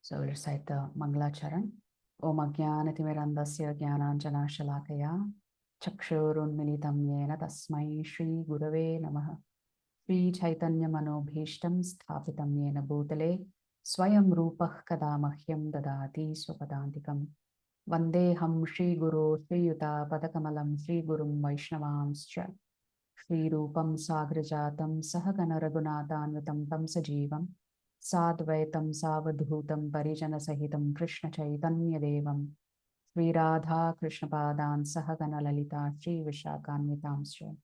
So we'll recite the Mangalacharan. Om Ajnanatimirandasya Jnananjanashalakaya Chakshurunmilitam Yena Tasmai Shri Gurave Namaha. Shri Chaitanya Manobhishtam Sthapitam Yena Bhutale Swayam Rupah Kada Mahyam Dadati Swapadantikam Vandeham Shri Guru Shri Yuta Padakamalam Shri Gurum Vaishnavanscha Shri Rupam Sagrajatam Sahagana Raghunathanvitam Tam Sajivam Sadvaitam Savadhutam Parijana Sahitam Krishna Chaitanya Devam Shri Radha Krishna Padan Sahagana Lalita Shri Vishakhanvitamscha.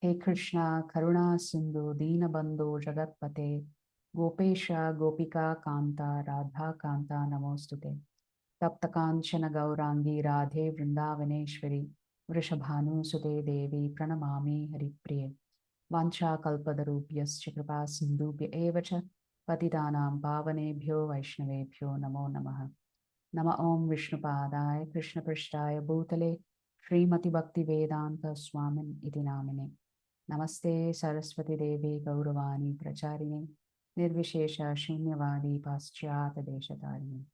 Hey Krishna Karuna Sindhu Dina Bandhu Jagatpate Gopesha Gopika Kanta Radha Kanta Namostute Tapta Kanchana Gaurangi Radhe Vrindavaneshwari Vrishabhanu Sute Devi Pranamami Haripriye Vancha Kalpadarubhyascha Kripa Sindhubhya Evacha Patitanam Pavanebhyo Vaishnavebhyo Namo Namaha. Nama Om Vishnupadaya Krishna Prishtaya Bhutale Srimati Bhakti Vedanta Swamin Iti Namine. Namaste Saraswati Devi Gauravani Pracharini Nirvishesha Shunyavadi Paschyata Deshatarine.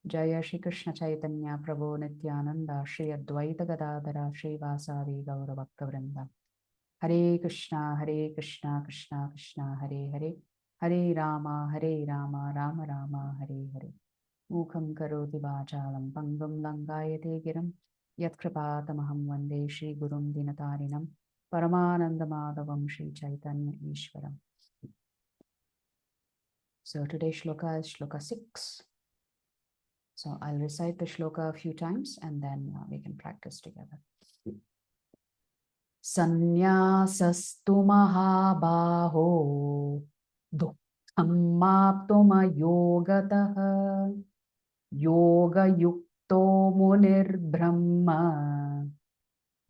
Jaya Shri Krishna Chaitanya Prabhu Nityananda Shri Advaita Gadadhara Shri Vasari Gauravakta Vrinda. Hare Krishna Krishna Krishna Hare Hare Hare Rama Rama Rama Hare Hare. Mukham karoti vachalam pangam langayate giram yat kripatamaham vande Shri Gurum Dinatarinam Paramananda Madhavam Shri Chaitanya Ishwaram. So today's shloka is shloka 6. So I'll recite the shloka a few times and then we can practice together. Sannyaasastu mahabaho dukkhaṃ maptuma yogataha yoga yukto munir brahma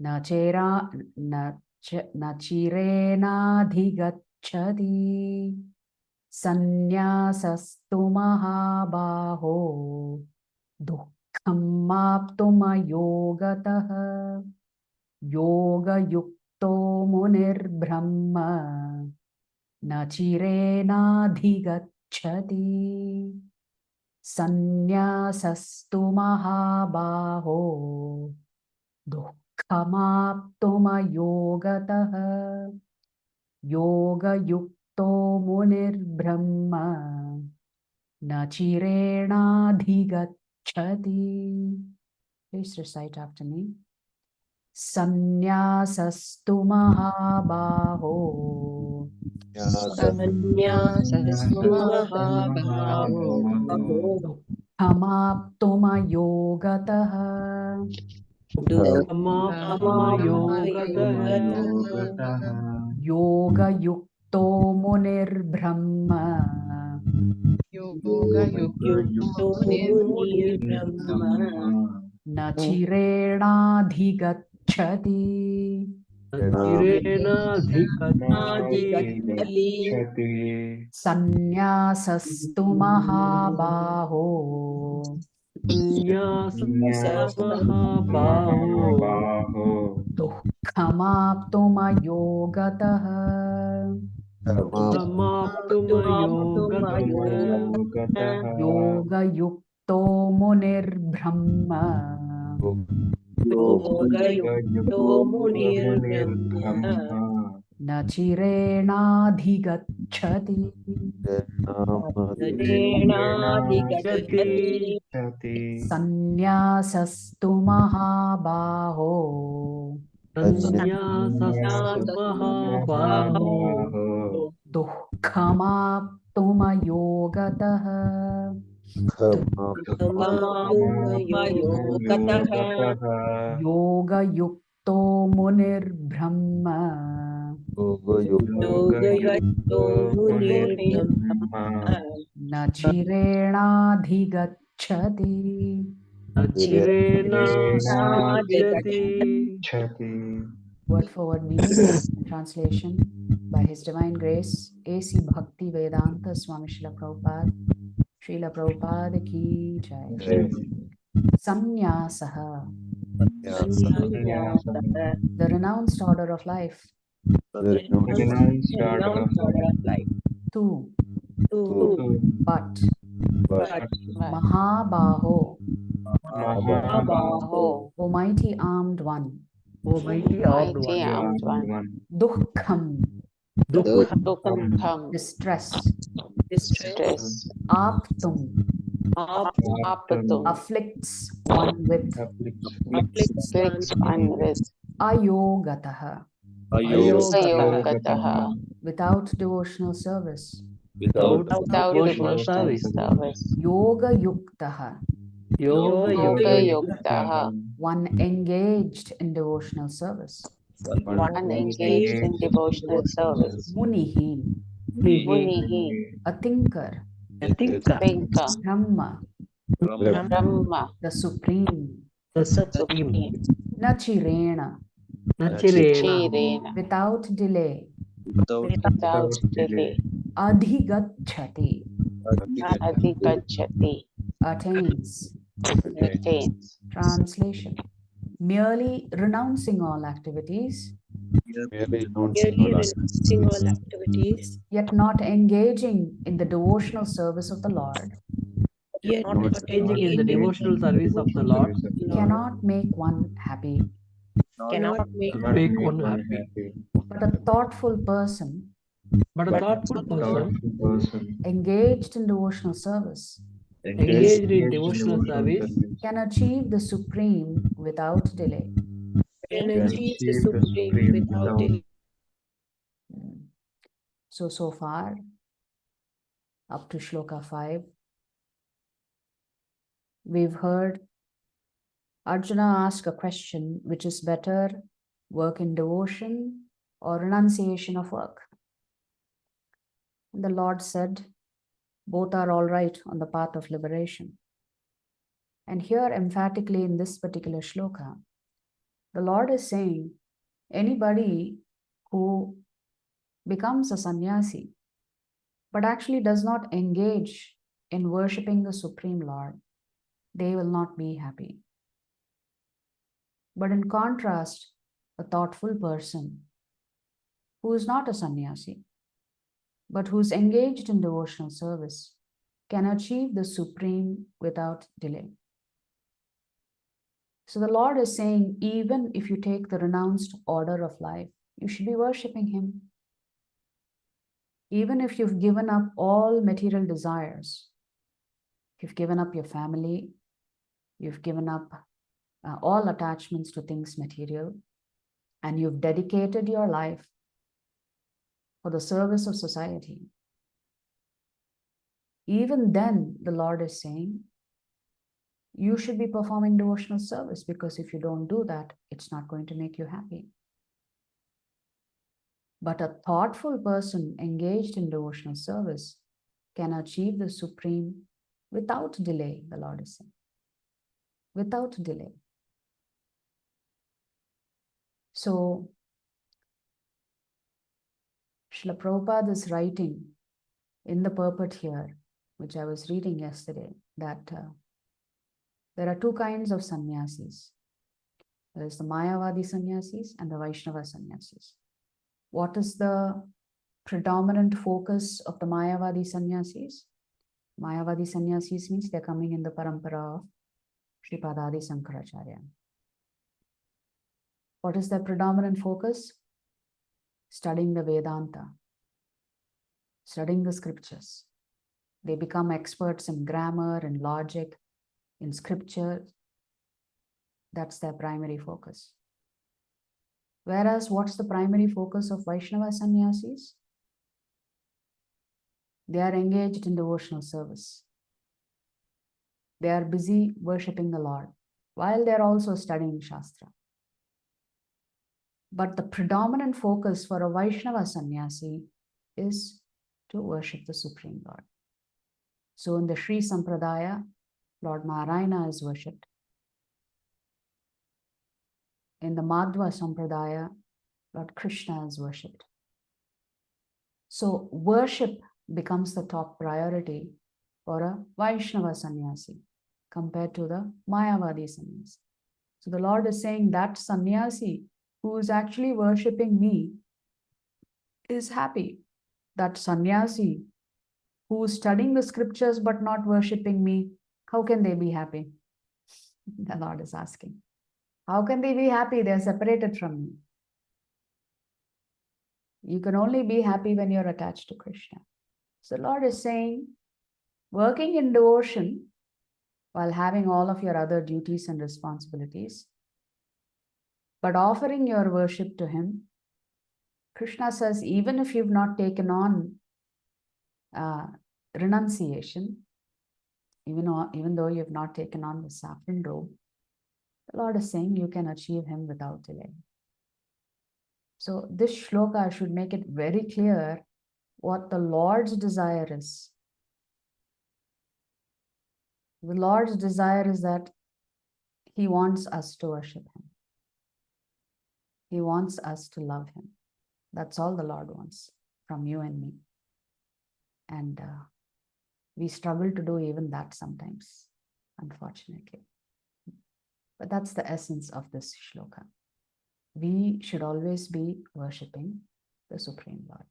nachirena dhigacchati. Sannyaasastu mahabaho dukkhaṃ maptuma yogataha yoga yukto munir brahma nachirena dhigacchati. Sannyaasastu mahabaho dukkhamaptuma yogataha yoga yukto munir brahma nachirena dhigacchati. Please recite after me. Sannyaasastu mahabaho Sannyāsastu mahabaho dukkhamaptuma yogataha dukkhamaptuma yogataha yoga yukto munir brahma yoga yukto munir brahma nachirena dhigacchati. Sannyāsastu mahabaho dukkhamaptuma yogataha yoga yukto munir brahma yoga yukto munir brahma nachirena dhigacchati. Sannyāsastu mahabaho dukkhamaptuma yogataha yoga yukto munir brahma nachirena dhigacchati. Word for word meaning and translation by His Divine Grace A.C. Bhakti Vedanta Swami Srila Prabhupada. Srila Prabhupada ki jai. Sannyāsaha, the renounced order of life. Two, but Mahabaho, Mahabaho, O mighty armed one, O mighty armed mighty one, armed one, Dukham, Dukham, distress, distress, Aptum, Apatum, afflicts one with, afflicts one with, Ayogataha, Ayogataha, Ayogataha, without devotional service, without without devotional devotional service. service, Yoga Yuktaha, Yoga Yoga Yukta, Yuktaha, one engaged in devotional service, one engaged in devotional service, Munihi, Nihi, Munihi, a thinker, a thinker, Thinker, Brahma, Brahma, the supreme, the the supreme, Supreme, Nachirena, Nachirena, Chirena, without delay, without delay, Adhigachati, Adhikachati, attains. attains, Translation: merely renouncing all activities, merely renouncing all activities, yet not engaging in the devotional service of the Lord, yet not not engaging in the engaging devotional service of the Lord, cannot make one happy. cannot make make one happy. But a thoughtful person But a thoughtful person engaged in devotional service engaged in devotional service can achieve the supreme without delay. can achieve the supreme without delay. So far, up to Shloka 5, we've heard Arjuna ask a question, which is better, work in devotion or renunciation of work? And the Lord said, both are all right on the path of liberation. And here, emphatically in this particular shloka, the Lord is saying, anybody who becomes a sannyasi, but actually does not engage in worshipping the Supreme Lord, they will not be happy. But in contrast, a thoughtful person who is not a sannyasi, but who is engaged in devotional service, can achieve the Supreme without delay. So the Lord is saying, even if you take the renounced order of life, you should be worshipping Him. Even if you've given up all material desires, you've given up your family, you've given up all attachments to things material, and you've dedicated your life for the service of society, even then the Lord is saying, you should be performing devotional service, because if you don't do that, it's not going to make you happy. But a thoughtful person engaged in devotional service can achieve the Supreme without delay, the Lord is saying. Without delay. So, Srila Prabhupada is writing in the purport here, which I was reading yesterday, that there are two kinds of sannyasis. There is the Mayavadi sannyasis and the Vaishnava sannyasis. What is the predominant focus of the Mayavadi sannyasis? Mayavadi sannyasis means they're coming in the parampara of Sripadadi Sankaracharya. What is their predominant focus? Studying the Vedanta, studying the scriptures. They become experts in grammar and logic, in scripture. That's their primary focus. Whereas, what's the primary focus of Vaishnava sannyasis? They are engaged in devotional service. They are busy worshipping the Lord, while they're also studying Shastra. But the predominant focus for a Vaishnava sannyasi is to worship the Supreme Lord. So in the Sri Sampradaya, Lord Narayana is worshipped. In the Madhva Sampradaya, Lord Krishna is worshipped. So worship becomes the top priority for a Vaishnava sannyasi compared to the Mayavadi sannyasi. So the Lord is saying that sannyasi who is actually worshipping me is happy. That sannyasi who's studying the scriptures but not worshipping me, how can they be happy? The Lord is asking. How can they be happy? They are separated from me. You can only be happy when you're attached to Krishna. So Lord is saying, working in devotion while having all of your other duties and responsibilities, but offering your worship to Him. Krishna says, even if you've not taken on renunciation, even though you've not taken on the saffron robe, the Lord is saying you can achieve Him without delay. So this shloka should make it very clear what the Lord's desire is. The Lord's desire is that He wants us to worship Him. He wants us to love Him. That's all the Lord wants from you and me. And we struggle to do even that sometimes, unfortunately. But that's the essence of this shloka. We should always be worshipping the Supreme Lord.